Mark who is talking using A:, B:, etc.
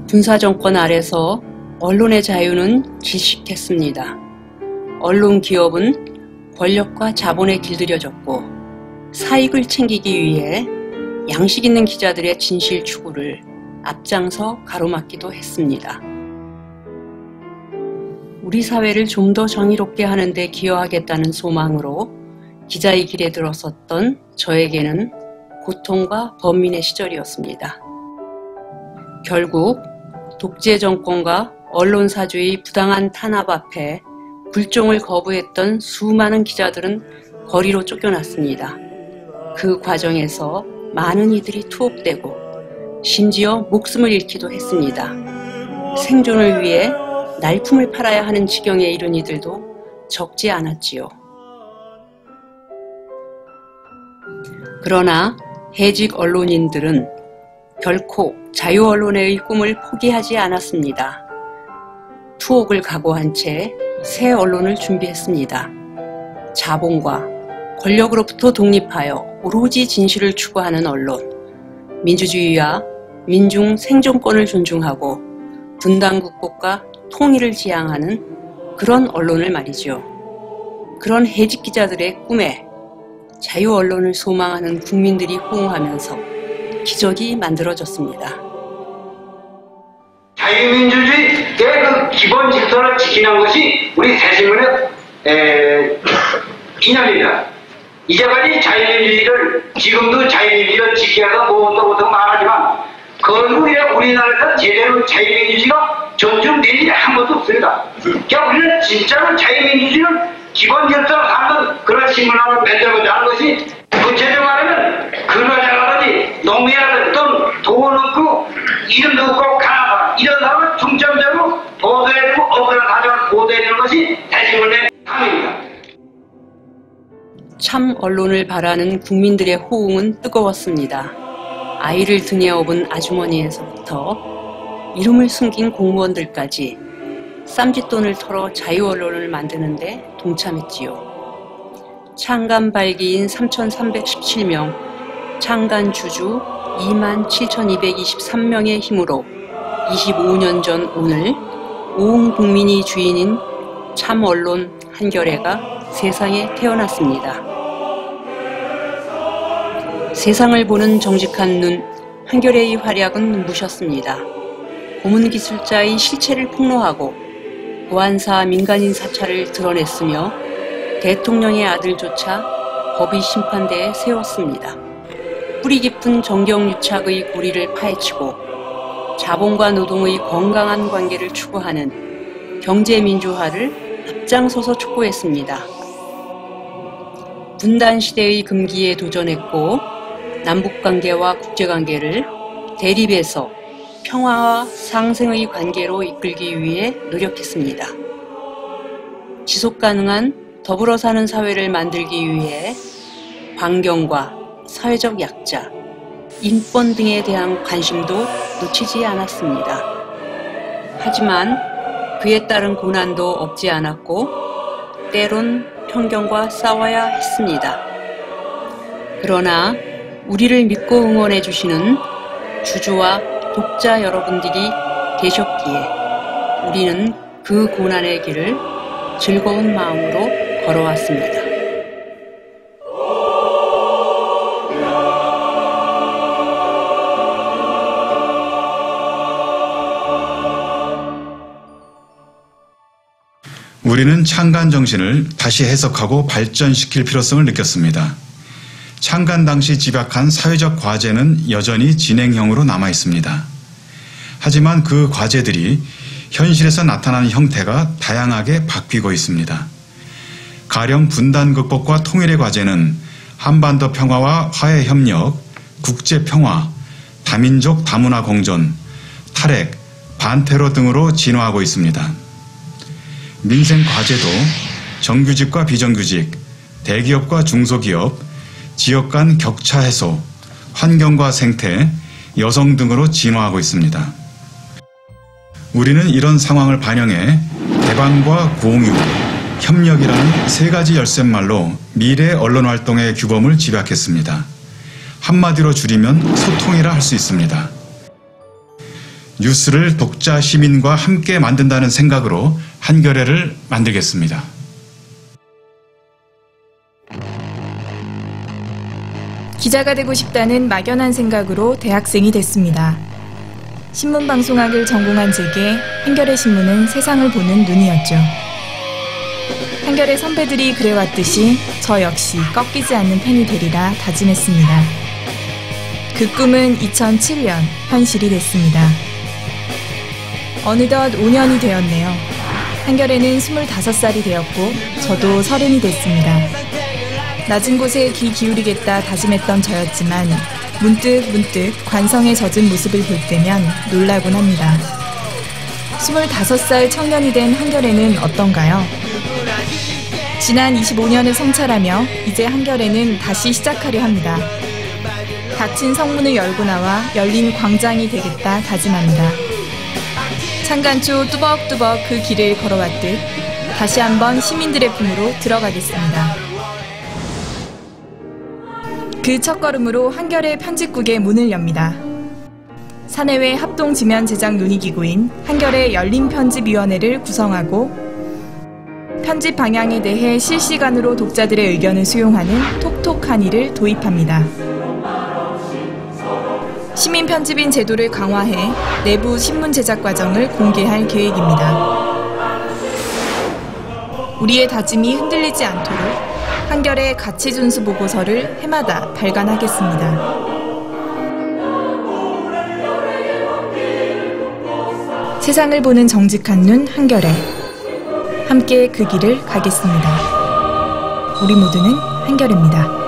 A: 군사정권 아래서 언론의 자유는 질식했습니다. 언론 기업은 권력과 자본에 길들여졌고 사익을 챙기기 위해 양식 있는 기자들의 진실 추구를 앞장서 가로막기도 했습니다. 우리 사회를 좀 더 정의롭게 하는 데 기여하겠다는 소망으로 기자의 길에 들어섰던 저에게는 고통과 번민의 시절이었습니다. 결국 독재 정권과 언론사주의 부당한 탄압 앞에 굴종을 거부했던 수많은 기자들은 거리로 쫓겨났습니다. 그 과정에서 많은 이들이 투옥되고 심지어 목숨을 잃기도 했습니다. 생존을 위해 날품을 팔아야 하는 지경에 이른 이들도 적지 않았지요. 그러나 해직 언론인들은 결코 자유 언론의 꿈을 포기하지 않았습니다. 투옥을 각오한 채 새 언론을 준비했습니다. 자본과 권력으로부터 독립하여 오로지 진실을 추구하는 언론, 민주주의와 민중 생존권을 존중하고 분단국복과 통일을 지향하는 그런 언론을 말이죠. 그런 해직 기자들의 꿈에 자유 언론을 소망하는 국민들이 호응하면서 기적이 만들어졌습니다.
B: 자유민주주의의 그 기본 질서를 지키는 것이 우리 새신문의 이념입니다. 이제까지 자유민주주의를 지금도 자유민주주의를 지켜서 뭐또 말하지만 건국에 우리나라에서 제대로 자유민주주의가 존중된 일이 한 번도 없습니다. 그러니까 우리는 진짜로 자유민주주의를 기본 질서를 하는 그런 신문을 만들고자 하는 것이 구체적으로 말하면 근로자라든지 농민이라든지 또는 돈 없고 이름도 없고 가난한 이런 사람을 중점적으로 보도해주고 억울한 사정을 보도해주는 것이 대신문의 당입니다.
A: 참 언론을 바라는 국민들의 호응은 뜨거웠습니다. 아이를 등에 업은 아주머니에서부터 이름을 숨긴 공무원들까지 쌈짓돈을 털어 자유 언론을 만드는데 동참했지요. 창간 발기인 3,317명, 창간 주주 27,223명의 힘으로 25년 전 오늘 온 국민이 주인인 참 언론 한겨레가 세상에 태어났습니다. 세상을 보는 정직한 눈, 한겨레의 활약은 눈부셨습니다. 고문기술자의 실체를 폭로하고 보안사 민간인 사찰을 드러냈으며 대통령의 아들조차 법의 심판대에 세웠습니다. 뿌리 깊은 정경유착의 고리를 파헤치고 자본과 노동의 건강한 관계를 추구하는 경제민주화를 앞장서서 촉구했습니다. 분단시대의 금기에 도전했고 남북관계와 국제관계를 대립에서 평화와 상생의 관계로 이끌기 위해 노력했습니다. 지속가능한 더불어 사는 사회를 만들기 위해 환경과 사회적 약자, 인권 등에 대한 관심도 놓치지 않았습니다. 하지만 그에 따른 고난도 없지 않았고 때론 편견과 싸워야 했습니다. 그러나 우리를 믿고 응원해 주시는 주주와 독자 여러분들이 계셨기에 우리는 그 고난의 길을 즐거운 마음으로 걸어왔습니다.
C: 우리는 창간 정신을 다시 해석하고 발전시킬 필요성을 느꼈습니다. 창간 당시 집약한 사회적 과제는 여전히 진행형으로 남아 있습니다. 하지만 그 과제들이 현실에서 나타나는 형태가 다양하게 바뀌고 있습니다. 가령 분단 극복과 통일의 과제는 한반도 평화와 화해 협력, 국제 평화, 다민족 다문화 공존, 탈핵, 반테러 등으로 진화하고 있습니다. 민생 과제도 정규직과 비정규직, 대기업과 중소기업, 지역 간 격차 해소, 환경과 생태, 여성 등으로 진화하고 있습니다. 우리는 이런 상황을 반영해 개방과 공유, 협력이라는 세 가지 열쇠말로 미래 언론 활동의 규범을 집약했습니다. 한마디로 줄이면 소통이라 할 수 있습니다. 뉴스를 독자 시민과 함께 만든다는 생각으로 한겨레를 만들겠습니다.
D: 기자가 되고 싶다는 막연한 생각으로 대학생이 됐습니다. 신문방송학을 전공한 제게 한겨레 신문은 세상을 보는 눈이었죠. 한겨레 선배들이 그래왔듯이 저 역시 꺾이지 않는 팬이 되리라 다짐했습니다. 그 꿈은 2007년 현실이 됐습니다. 어느덧 5년이 되었네요. 한겨레는 25살이 되었고 저도 30이 됐습니다. 낮은 곳에 귀 기울이겠다 다짐했던 저였지만 문득 관성에 젖은 모습을 볼 때면 놀라곤 합니다. 25살 청년이 된 한겨레는 어떤가요? 지난 25년을 성찰하며 이제 한겨레는 다시 시작하려 합니다. 닫힌 성문을 열고 나와 열린 광장이 되겠다 다짐합니다. 창간초 뚜벅뚜벅 그 길을 걸어왔듯 다시 한번 시민들의 품으로 들어가겠습니다. 그 첫걸음으로 한겨레 편집국의 문을 엽니다. 사내외 합동 지면 제작 논의기구인 한겨레 열린편집위원회를 구성하고 편집 방향에 대해 실시간으로 독자들의 의견을 수용하는 톡톡하니를 도입합니다. 시민 편집인 제도를 강화해 내부 신문 제작 과정을 공개할 계획입니다. 우리의 다짐이 흔들리지 않도록 한겨레 가치 준수 보고서를 해마다 발간하겠습니다. 세상을 보는 정직한 눈 한겨레. 함께 그 길을 가겠습니다. 우리 모두는 한겨레입니다.